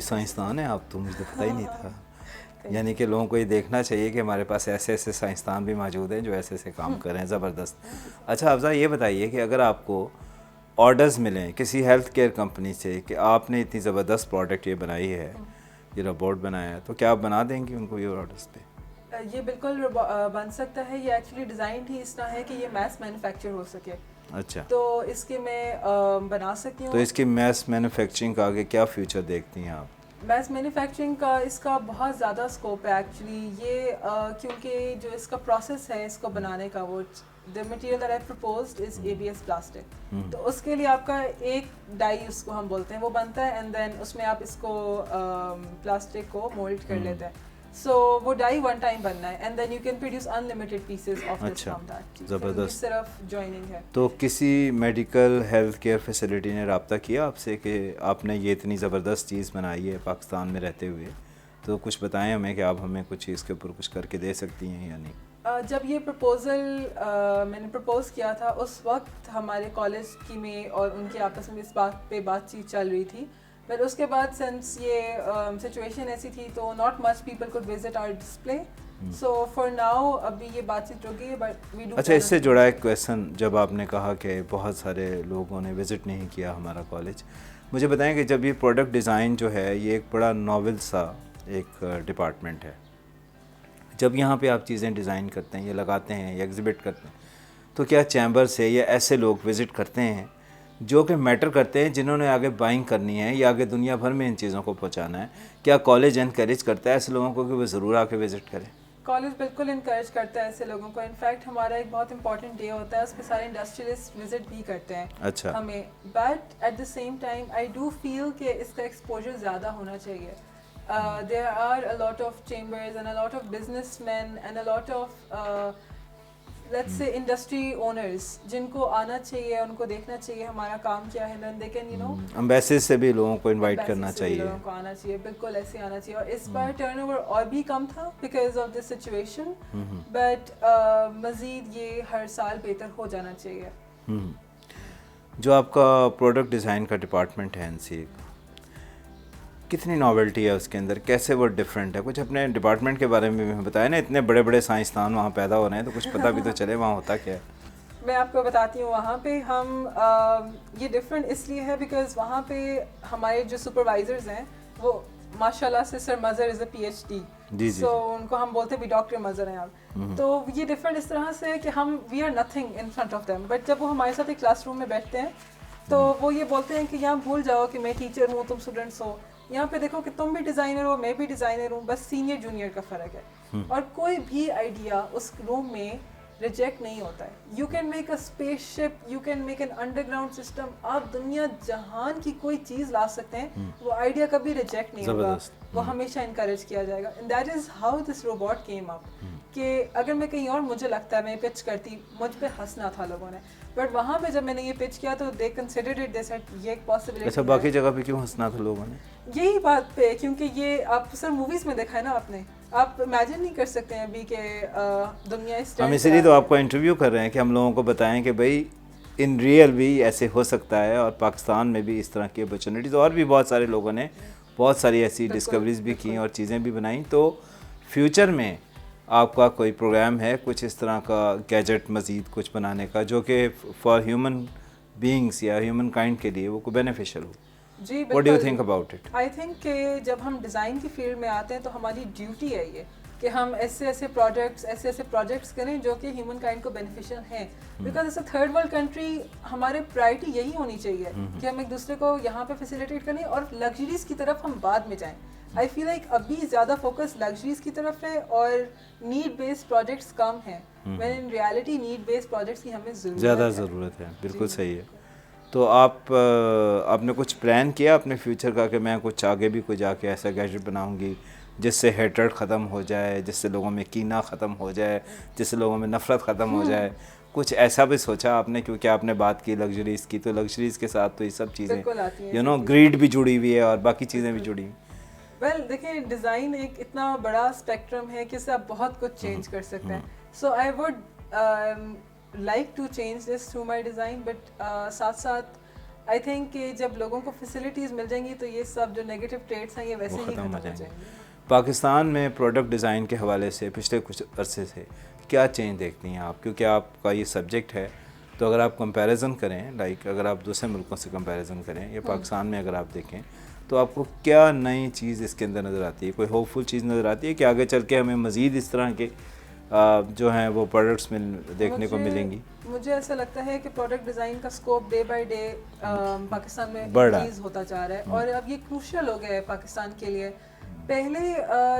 سائنسدان ہیں آپ تو، مجھے تو پتہ ہی نہیں تھا. یعنی کہ لوگوں کو یہ دیکھنا چاہیے کہ ہمارے پاس ایسے ایسے سائنسدان بھی موجود ہیں جو ایسے ایسے کام کر رہے ہیں. زبردست. اچھا افضا یہ بتائیے کہ اگر آپ کو آرڈرز ملیں کسی ہیلتھ کیئر کمپنی سے کہ آپ نے اتنی زبردست پروڈکٹ یہ بنائی ہے، یہ روبوٹ بنایا ہے، تو کیا آپ بنا دیں گے ان کو یہ آرڈرز پہ؟ یہ بالکل بن سکتا ہے. یہ ایکچولی ڈیزائن ہی اس طرح ہے کہ یہ میس مینوفیکچر ہو سکے. اچھا، تو اس کے میں بنا سکتی ہوں. تو اس کی میس مینوفیکچرنگ کا آگے کیا فیوچر دیکھتی ہیں آپ؟ میس مینوفیکچرنگ کا اس کا بہت زیادہ اسکوپ ہے ایکچولی. یہ کیونکہ جو اس کا پروسیس ہے اس کو بنانے کا، وہ the material that I proposed is ABS plastic. تو اس کے لیے آپ کا ایک ڈائی اس کو ہم بولتے ہیں وہ بنتا ہے، اینڈ دین اس میں آپ اس کو پلاسٹک کو مولڈ کر لیتے ہیں. سو وہ ڈائی ون ٹائم بننا ہے، and then you can produce unlimited pieces of this from that. زبردست. صرف جوائننگ ہے. تو کسی میڈیکل ہیلتھ کیئر فیسلٹی نے رابطہ کیا آپ سے کہ آپ نے یہ اتنی زبردست چیز بنائی ہے پاکستان میں رہتے ہوئے، تو کچھ بتائیں ہمیں کہ آپ ہمیں کچھ چیز کے اوپر کچھ کر کے دے سکتی ہیں یا نہیں؟ جب یہ پرپوزل میں نے پرپوز کیا تھا اس وقت ہمارے کالج کی میں اور ان کے آپس میں اس بات پہ بات چیت چل رہی تھی. بٹ اس کے بعد سنس یہ سچویشن ایسی تھی تو not much people could visit our display. So for now ابھی یہ بات چیت رک گئی ہے، بٹ وی ڈو. اچھا، اس سے جڑا ایک کویشچن، جب آپ نے کہا کہ بہت سارے لوگوں نے وزٹ نہیں کیا ہمارا کالج، مجھے بتائیں کہ جب یہ پروڈکٹ ڈیزائن جو ہے یہ ایک بڑا ناول سا ایک ڈپارٹمنٹ ہے، جب یہاں پہ آپ چیزیں ڈیزائن کرتے ہیں یا لگاتے ہیں یا ایگزیبٹ کرتے ہیں، تو کیا چیمبر سے یا ایسے لوگ وزٹ کرتے ہیں جو کہ میٹر کرتے ہیں، جنہوں نے آگے بائنگ کرنی ہے یا آگے دنیا بھر میں ان چیزوں کو پہنچانا ہے؟ کیا کالج انکریج کرتا ہے ایسے لوگوں کو کہ وہ ضرور آ کے وزٹ کریں؟ کالج بالکل انکریج کرتا ہے ایسے لوگوں کو. انفیکٹ ہمارا ایک بہت امپورٹنٹ ڈے ہوتا ہے، اس پہ سارے انڈسٹریلسٹ وزٹ بھی کرتے ہیں. اچھا. ہمیں but at the same time I do feel کہ اس کا ایکسپوجر زیادہ ہونا چاہیے. There are a lot of chambers and a lot of businessmen and a lot of let's say industry owners جن کو آنا چاہیے، ان کو دیکھنا چاہیے ہمارا کام کیا ہے. then they can امبیسیز سے بھی لوگوں کو انوائٹ کرنا چاہیے. لوگوں کو آنا چاہیے، بالکل ایسے آنا چاہیے. اور اس بار ٹرن اوور اور بھی کم تھا because of this situation, but مزید یہ ہر سال بہتر ہو جانا چاہیے. جو آپ کا پروڈکٹ ڈیزائن کا ڈپارٹمنٹ ہے NCA کا، کتنی ناولٹی ہے اس کے اندر، کیسے وہ ڈفرینٹ ہے؟ کچھ اپنے ڈپارٹمنٹ کے بارے میں بھی بتائیں نا. اتنے بڑے بڑے سائنسدان وہاں پیدا ہو رہے ہیں تو کچھ پتہ بھی تو چلے وہاں ہوتا کیا ہے. میں آپ کو بتاتی ہوں. وہاں پہ ہم یہ ڈفرینٹ اس لیے ہے بیکاز وہاں پہ ہمارے جو سپروائزرز ہیں وہ ماشاء اللہ سے سر مظہر از اے PhD. سو ان کو ہم بولتے ہیں بھی ڈاکٹر مظہر ہیں آپ. تو یہ ڈفرینٹ اس طرح سے ہے کہ ہم we are nothing in front of them, but جب وہ ہمارے ساتھ ایک کلاس روم میں بیٹھتے ہیں تو وہ یہ بولتے ہیں کہ یہاں بھول جاؤ کہ میں ٹیچر ہوں، تم اسٹوڈنٹس ہو. یہاں پہ دیکھو کہ تم بھی ڈیزائنر ہو، میں بھی ڈیزائنر ہوں، بس سینئر جونیئر کا فرق ہے. اور کوئی بھی آئیڈیا اس روم میں ریجیکٹ نہیں ہوتا ہے. You can make a space ship, you can make an under ground system. آپ دنیا جہان کی کوئی چیز لا سکتے ہیں، وہ آئیڈیا کبھی ریجیکٹ نہیں ہوگا، وہ ہمیشہ انکریج کیا جائے گا. That is how this robot came up. کہ اگر میں کہیں اور مجھے لگتا ہے میں پچ کرتی، مجھ پہ ہنسنا تھا لوگوں نے، بٹ وہاں پہ جب میں نے یہ پچ کیا تو they considered it, they said یہ ایک پاسبلٹی. اچھا، باقی جگہ پہ کیوں ہنسنا تھا لوگوں نے؟ یہی بات پہ، کیونکہ یہ آپ سر موویز میں دیکھا ہے نا آپ نے، آپ امیجن نہیں کر سکتے ہیں ابھی کہ دنیا اس ہم اسی لیے تو آپ کو انٹرویو کر رہے ہیں کہ ہم لوگوں کو بتائیں کہ بھائی ان ریئل بھی ایسے ہو سکتا ہے، اور پاکستان میں بھی اس طرح کی اپرچونیٹیز، اور بھی بہت سارے لوگوں نے بہت ساری ایسی ڈسکوریز بھی کی اور چیزیں بھی بنائیں. تو فیوچر میں آپ کا کوئی پروگرام ہے کچھ اس طرح کا گیجٹ مزید کچھ بنانے کا جو کہ فار ہیومن بینگس یا ہیومن کائنڈ کے لیے وہ کو بینیفیشیل ہو؟ جی what do you think about it? I think کہ جب ہم ڈیزائن کی فیلڈ میں آتے ہیں تو ہماری ڈیوٹی ہے یہ کہ ہم ایسے ایسے پروجیکٹس کریں جو کہ ہیومن کائنڈ کو بینیفیشیل ہیں. Because as a third world country ہمارے پرائرٹی یہی ہونی چاہیے کہ ہم ایک دوسرے کو یہاں پہ فیسیلیٹیٹ کریں اور لگژریز کی طرف ہم بعد میں جائیں. آئی فیل لائک ابھی زیادہ فوکس لگژریز کی طرف ہے اور نیڈ بیسڈ پروجیکٹس کم ہیں، when in reality need based projects کی ہمیں زیادہ ضرورت ہے. بالکل صحیح ہے. تو آپ نے کچھ پلان کیا اپنے فیوچر کا کہ میں کچھ آگے بھی کوئی جا کے ایسا گیجٹ بناؤں گی جس سے ہیٹرڈ ختم ہو جائے، جس سے لوگوں میں کینہ ختم ہو جائے، جس سے لوگوں میں نفرت ختم ہو جائے؟ کچھ ایسا بھی سوچا آپ نے؟ کیونکہ آپ نے بات کی لگژریز کی، تو لگژریز کے ساتھ تو یہ سب چیزیں گریڈ بھی جڑی ہوئی ہے اور باقی چیزیں بھی جڑی ہوئی. ویل دیکھیں، ڈیزائن ایک اتنا بڑا اسپیکٹرم ہے کہ اس سے آپ بہت کچھ چینج کر سکتے ہیں. So I would like to change this through my design, but ساتھ ساتھ آئی تھنک کہ جب لوگوں کو فیسلٹیز مل جائیں گی تو یہ سب جو نیگیٹو ٹریٹس ہیں یہ ویسے ہی ختم ہو جائیں گے. پاکستان میں پروڈکٹ ڈیزائن کے حوالے سے پچھلے کچھ عرصے سے کیا چینج دیکھتی ہیں آپ؟ کیونکہ آپ کا یہ سبجیکٹ ہے تو اگر آپ کمپیریزن کریں لائک اگر آپ دوسرے ملکوں سے کمپیریزن کریں یا پاکستان میں اگر آپ دیکھیں تو آپ کو کیا نئی چیز اس کے اندر نظر آتی ہے؟ کوئی ہوپ فل چیز نظر آتی ہے کہ آگے چل کے ہمیں مزید اس طرح کے جو ہیں وہ پروڈکٹس دیکھنے کو ملیں گی؟ مجھے ایسا لگتا ہے کہ پروڈکٹ ڈیزائن کا scope day by day Pakistan میں انکریز ہوتا جا رہا ہے اور اب یہ کروشل ہو گیا ہے پاکستان کے لیے. پہلے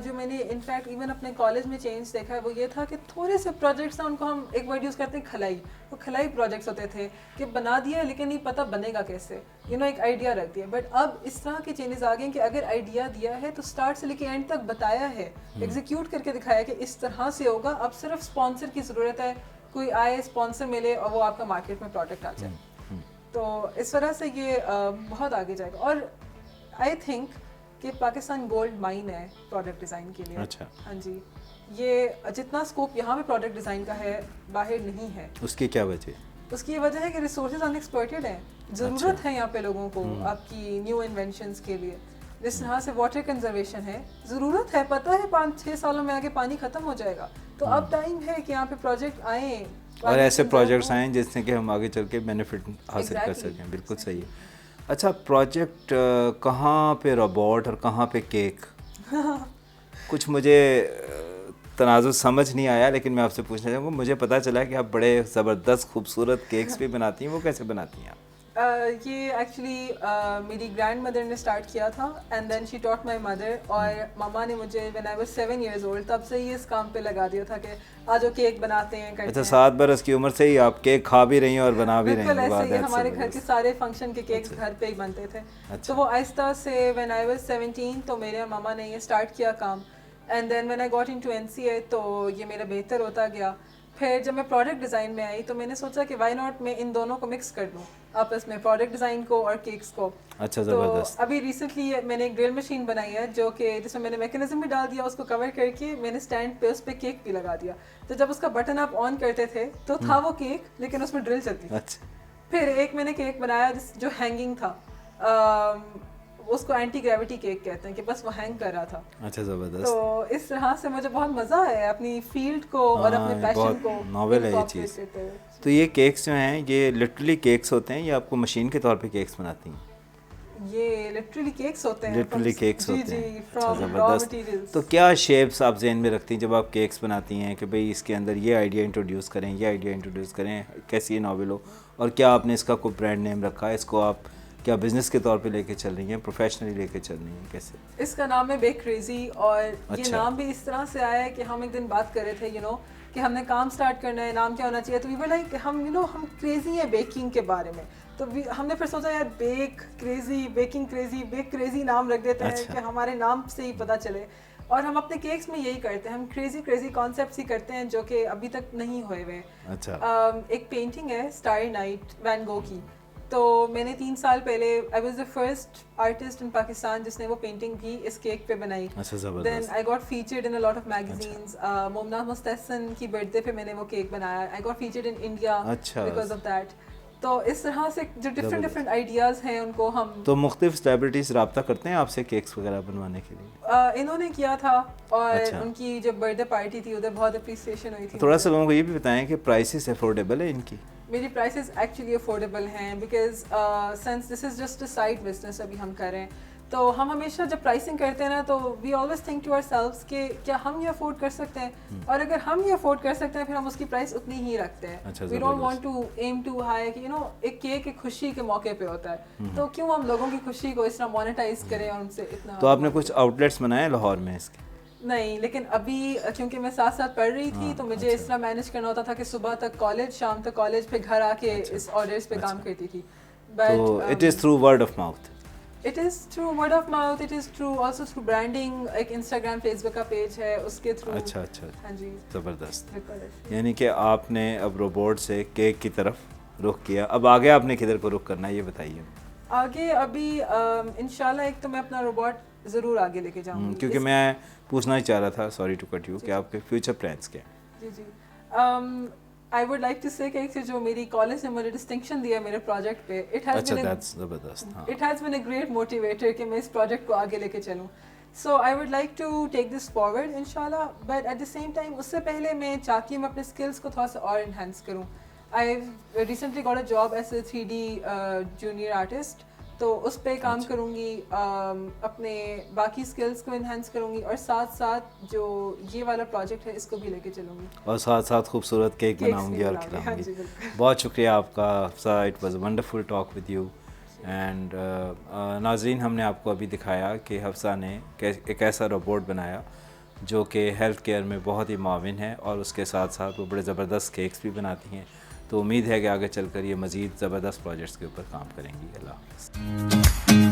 جو میں نے انفیکٹ ایون اپنے کالج میں چینج دیکھا ہے وہ یہ تھا کہ تھوڑے سے پروجیکٹس ہیں ان کو ہم ایک ورڈ یوز کرتے ہیں کھلائی. وہ کھلائی پروجیکٹس ہوتے تھے کہ بنا دیا لیکن نہیں پتہ بنے گا کیسے, ایک آئیڈیا رکھ دیا. بٹ اب اس طرح کے چینجز آ گئے ہیں کہ اگر آئیڈیا دیا ہے تو اسٹارٹ سے لے کے اینڈ تک بتایا ہے, ایگزیکیوٹ کر کے دکھایا کہ اس طرح سے ہوگا. اب صرف اسپانسر کی ضرورت ہے, کوئی آئے اسپانسر ملے اور وہ آپ کا مارکیٹ میں پروڈکٹ آ جائے. تو اس طرح سے یہ بہت آگے جائے گا. اور آئی تھنک کہ پاکستان گولڈ مائن ہے پروڈکٹ ڈیزائن کے لیے. اچھا, ہاں جی, یہ جتنا اسکوپ یہاں پہ پروڈکٹ ڈیزائن کا ہے باہر نہیں ہے. اس کی کیا وجہ؟ اس کی یہ وجہ ہے کہ ریسورسز ان ایکسپلوئٹڈ ہیں. ضرورت ہے یہاں پہ لوگوں کو آپ کی نیو انوینشنس کے لیے. جس طرح سے واٹر کنزرویشن ہے, ضرورت ہے, پتہ ہے 5-6 سالوں میں آگے پانی ختم ہو جائے گا. تو اب ٹائم ہے کہ یہاں پہ پروجیکٹ آئیں اور ایسے پروجیکٹس آئیں جس سے کہ ہم آگے چل کے بینیفٹ حاصل کر سکیں. بالکل صحیح ہے. اچھا, پروجیکٹ کہاں پہ روبوٹ اور کہاں پہ کیک؟ کچھ مجھے تناظر سمجھ نہیں آیا لیکن میں آپ سے پوچھنا چاہوں گا. مجھے پتہ چلا کہ آپ بڑے زبردست خوبصورت کیکس بھی بناتی ہیں, وہ کیسے بناتی ہیں آپ؟ یہ ایکچولی میری گرینڈ مدر نے اسٹارٹ کیا تھا and then she ٹاٹ my mother. اور ماما نے مجھے when I was 7 years old تب سے ہی اس کام پہ لگا دیا تھا کہ آج وہ کیک بناتے ہیں. اچھا, 7 برس کی عمر سے ہی آپ کیک کھا بھی رہی ہیں اور بنا بھی رہی ہیں؟ بالکل ایسے ہی ہمارے گھر کے سارے فنکشن کے کیکس گھر پہ ہی بنتے تھے. تو وہ آہستہ سے وین آئی واز 17 تو میرے اور ماما نے یہ اسٹارٹ کیا کام. And then when I got into NCA تو یہ میرا بہتر ہوتا گیا. پھر جب میں پروڈکٹ ڈیزائن میں آئی تو میں نے سوچا کہ وائی ناٹ میں ان دونوں کو مکس کر دوں آپس میں, پروڈکٹ ڈیزائن کو اور کیکس کو. اچھا, زبردست. تو ابھی ریسنٹلی میں نے ایک گرل مشین بنائی ہے جو کہ جس میں میں نے میکینزم بھی ڈال دیا, اس کو کور کر کے میں نے اسٹینڈ پہ اس پہ کیک بھی لگا دیا. تو جب اس کا بٹن آپ آن کرتے تھے تو تھا وہ کیک لیکن اس میں ڈرل چلتی تھی. پھر ایک میں نے کیک بنایا جو ہینگنگ تھا, اس کو اینٹی گریوٹی کیک کہتے ہیں کہ بس وہ ہینگ کر رہا تھا. اچھا, زبردست. تو اس طرح سے مجھے بہت مزہ آیا اپنی فیلڈ کو اور اپنے پیشن کو. ناول ہے یہ چیز. تو یہ کیکس جو ہیں یہ لٹرلی کیکس ہوتے ہیں یا آپ کو مشین کے طور پہ کیکس بناتی ہیں؟ یہ لٹرلی کیکس ہوتے ہیں. لٹرلی کیکس ہوتے ہیں. اچھا, زبردست. تو کیا شیپس آپ ذہن میں رکھتی ہیں جب آپ کیکس بناتی ہیں کہ بھئی اس کے اندر یہ آئیڈیا انٹروڈیوس کریں, یہ آئیڈیا انٹروڈیوس کریں, کیسی یہ ناول ہو, اور کیا آپ نے اس کا کوئی برانڈ نیم رکھا ہے؟ اس کو آپ کیا بزنس کے طور پہ لے کے چل رہی ہیں, پروفیشنلی لے کے چل رہی ہیں, کیسے؟ اس کا نام ہے بیک کریزی. اور یہ نام بھی اس طرح سے آیا ہے کہ ہم ایک دن بات کر رہے تھے کہ ہم نے کام سٹارٹ کرنا ہے, نام کیا ہونا چاہیے. تو وی ور لائک ہم ہم کریزی ہیں بیکنگ کے بارے میں. تو ہم نے پھر سوچا یار bake crazy, baking crazy, bake crazy نام رکھ دیتے ہیں کہ ہمارے نام سے ہی پتہ چلے. اور ہم اپنے کیکس میں یہی کرتے ہیں, ہم کریزی کانسیپٹس ہی کرتے ہیں جو کہ ابھی تک نہیں ہوئے ہوئے. ایک پینٹنگ ہے اسٹاری نائٹ وین گو کی, تو میں نے 3 سال پہلے I was the first artist in Pakistan جس نے وہ پینٹنگ بھی اس کیک پہ بنائی. Then I got featured in a lot of magazines. Momina Mustehsan کی برتھ ڈے پہ میں نے وہ کیک بنایا. I got featured in India because of that. تو اس طرح سے جو ڈفرینٹ آئیڈیاز ہیں ان کو ہم. تو مختلف سیلیبریٹیز رابطہ کرتے ہیں آپ سے کیکس وغیرہ بنوانے کے لیے؟ انہوں نے کیا تھا اور ان کی جب برتھ ڈے پارٹی تھی ادھر بہت اپریسیشن ہوئی تھی. تھوڑا سا لوگوں کو یہ بھی بتائیں کہ پرائسز افورڈیبل ہے ان کی؟ میری پرائسز ایکچولی افورڈیبل ہیں because since this is just a side business ابھی ہم کر رہے ہیں. تو ہم ہمیشہ جب پرائسنگ کرتے ہیں نا تو we always think to ourselves کہ کیا ہم یہ افورڈ کر سکتے ہیں, اور اگر ہم یہ افورڈ کر سکتے ہیں پھر ہم اس کی پرائس اتنی ہی رکھتے ہیں. We don't want to aim too high کہ ایک کیک ایک خوشی کے موقع پہ ہوتا ہے, تو کیوں ہم لوگوں کی خوشی کو اس طرح مانیٹائز کریں اور ان سے اتنا. تو آپ نے کچھ آؤٹ لیٹس بنائے لاہور میں اس کے؟ نہیں, لیکن ابھی کیونکہ میں ساتھ ساتھ پڑھ رہی تھی تو مجھے اس طرح مینیج کرنا ہوتا تھا کہ صبح تک کالج, شام تک کالج, پھر گھر آ کے اس آرڈرز پہ کام کرتی تھی. تو it is through word of mouth? It is through word of mouth, it is through also through branding, ایک Instagram Facebook کا پیج ہے اس کے تھرو. اچھا ہاں جی, زبردست. یعنی کہ آپ نے اب روبوٹ سے کیک کی طرف رخ کیا, اب آگے آپ نے کدھر کو رخ کرنا ہے یہ بتائیے. آگے ابھی انشاءاللہ ایک تو میں اپنا روبوٹ ضرور آگے لے کے جاؤں گی, کیونکہ میں پوچھنا ہی چاہ رہا تھا, سوری ٹو کٹ یو, کہ آپ کے فیوچر پلانس کیا ہیں؟ جی I would like to say کہ جو میری کالج نے مجھے ڈسٹنکشن دیا میرے پروجیکٹ پہ, it has been a great motivator کہ میں اس پروجیکٹ کو آگے لے کے چلوں. So I would like to take this forward inshallah, but at the same time اس سے پہلے میں چاہتی ہوں میں اپنے اسکلس کو تھوڑا سا اور انہینس کروں. I've recently got a job as a 3D junior artist, تو اس پہ کام کروں گی, اپنے باقی اسکلس کو انہینس کروں گی, اور ساتھ ساتھ جو یہ والا پروجیکٹ ہے اس کو بھی لے کے چلوں گی, اور ساتھ ساتھ خوبصورت کیک بناؤں گی اور کھلاؤں گی. بہت شکریہ آپ کا Hafsa, it was a wonderful talk with you. And ناظرین, ہم نے آپ کو ابھی دکھایا کہ حفصہ نے ایک ایسا روبوٹ بنایا جو کہ ہیلتھ کیئر میں بہت ہی معاون ہے, اور اس کے ساتھ ساتھ وہ بڑے زبردست کیکس بھی بناتی ہیں. تو امید ہے کہ آگے چل کر یہ مزید زبردست پروجیکٹس کے اوپر کام کریں گی. اللہ حافظ.